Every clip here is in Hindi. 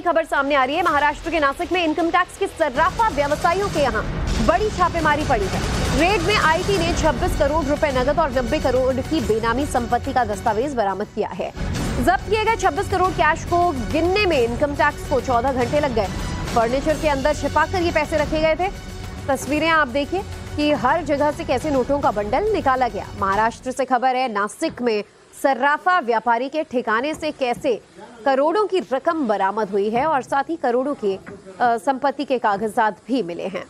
खबर सामने आ रही है। महाराष्ट्र के नासिक में इनकम टैक्स के सर्राफा व्यवसायियों के यहाँ बड़ी छापेमारी पड़ी है। रेड में आईटी ने 26 करोड़ रुपए नगद और 90 करोड़ की बेनामी संपत्ति का दस्तावेज बरामद किया है। जब्त किए गए 26 करोड़ कैश को गिनने में इनकम टैक्स को 14 घंटे लग गए। फर्नीचर के अंदर छिपाकर ये पैसे रखे गए थे। तस्वीरें आप देखिए कि हर जगह से कैसे नोटों का बंडल निकाला गया। महाराष्ट्र से खबर है, नासिक में सर्राफा व्यापारी के ठिकाने से कैसे करोड़ों की रकम बरामद हुई है और साथ ही करोड़ों की संपत्ति के कागजात भी मिले हैं।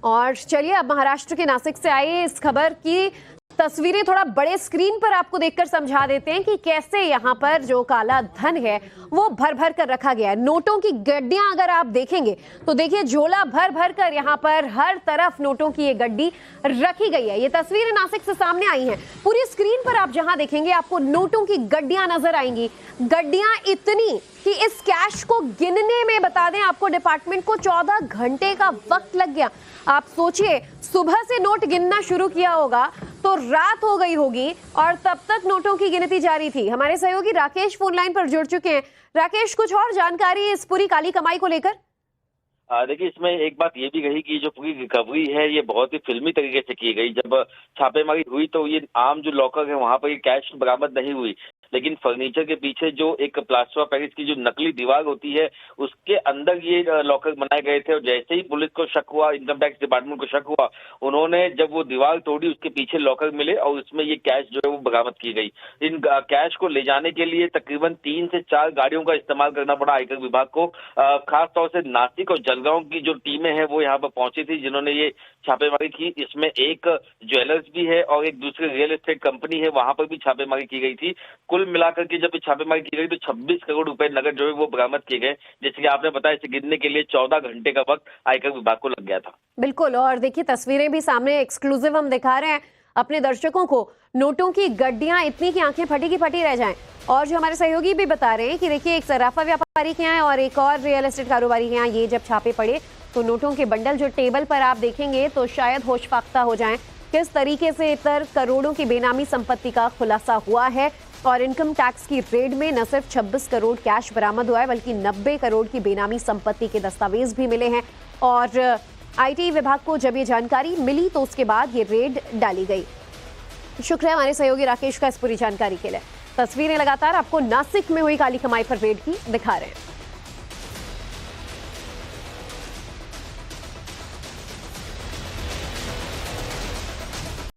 और चलिए अब महाराष्ट्र के नासिक से आई इस खबर की तस्वीरें थोड़ा बड़े स्क्रीन पर आपको देखकर समझा देते हैं कि कैसे यहाँ पर जो काला धन है वो भर भर कर रखा गया है। नोटों की गड्डियां अगर आप देखेंगे तो देखिए झोला भर भर कर यहाँ पर हर तरफ नोटों की ये गड्डी रखी गई है। ये तस्वीरें नासिक से सामने आई हैं। पूरी स्क्रीन पर आप जहां देखेंगे आपको नोटों की गड्डियां नजर आएंगी। गड्डियां इतनी कि इस कैश को गिनने में बता दें आपको डिपार्टमेंट को 14 घंटे का वक्त लग गया। आप सोचिए सुबह से नोट गिनना शुरू किया होगा तो रात हो गई होगी और तब तक नोटों की गिनती जारी थी। हमारे सहयोगी राकेश फोन लाइन पर जुड़ चुके हैं। राकेश, कुछ और जानकारी इस पूरी काली कमाई को लेकर? देखिए, इसमें एक बात ये भी कही कि जो पूरी रिकवरी है ये बहुत ही फिल्मी तरीके से की गई। जब छापेमारी हुई तो ये आम जो लॉकर है वहां पर ये कैश बरामद नहीं हुई, लेकिन फर्नीचर के पीछे जो एक प्लास्टर ऑफ पेरिस की जो नकली दीवार होती है उसके अंदर ये लॉकर बनाए गए थे। और जैसे ही पुलिस को शक हुआ, इनकम टैक्स डिपार्टमेंट को शक हुआ, उन्होंने जब वो दीवार तोड़ी उसके पीछे लॉकर मिले और उसमें ये कैश जो है वो बरामद की गई। इन कैश को ले जाने के लिए तकरीबन 3 से 4 गाड़ियों का इस्तेमाल करना पड़ा आयकर विभाग को। खास तौर से नासिक और जलगांव की जो टीमें हैं वो यहाँ पर पहुंची थी जिन्होंने ये छापेमारी की। इसमें एक ज्वेलर्स भी है और एक दूसरी रियल एस्टेट कंपनी है, वहां पर भी छापेमारी की गई थी। कुल मिलाकर के जब छापेमारी की गई तो 26 करोड़ रुपए नगद जो है वो बरामद किए गए। जैसे कि आपने बताया, इसे गिनने के लिए 14 घंटे का वक्त आयकर विभाग को लग गया था। बिल्कुल, और देखिए तस्वीरें भी सामने एक्सक्लूसिव हम दिखा रहे हैं अपने दर्शकों को। नोटों की गड्डियां इतनी की आंखें फटी की फटी रह जाएं। और जो हमारे सहयोगी भी बता रहे हैं कि देखिए एक सर्राफा व्यापारी के यहाँ और एक और रियल एस्टेट कारोबारी के यहाँ ये जब छापे पड़े तो नोटों के बंडल जो टेबल पर आप देखेंगे तो शायद होश फाख्ता हो जाएं। किस तरीके से इतर करोड़ों की बेनामी संपत्ति का खुलासा हुआ है। और इनकम टैक्स की रेड में न सिर्फ 26 करोड़ कैश बरामद हुआ है बल्कि 90 करोड़ की बेनामी संपत्ति के दस्तावेज भी मिले हैं। और आईटी विभाग को जब ये जानकारी मिली तो उसके बाद ये रेड डाली गई। शुक्रिया हमारे सहयोगी राकेश का इस पूरी जानकारी के लिए। तस्वीरें लगातार आपको नासिक में हुई काली कमाई पर रेड की दिखा रहे हैं।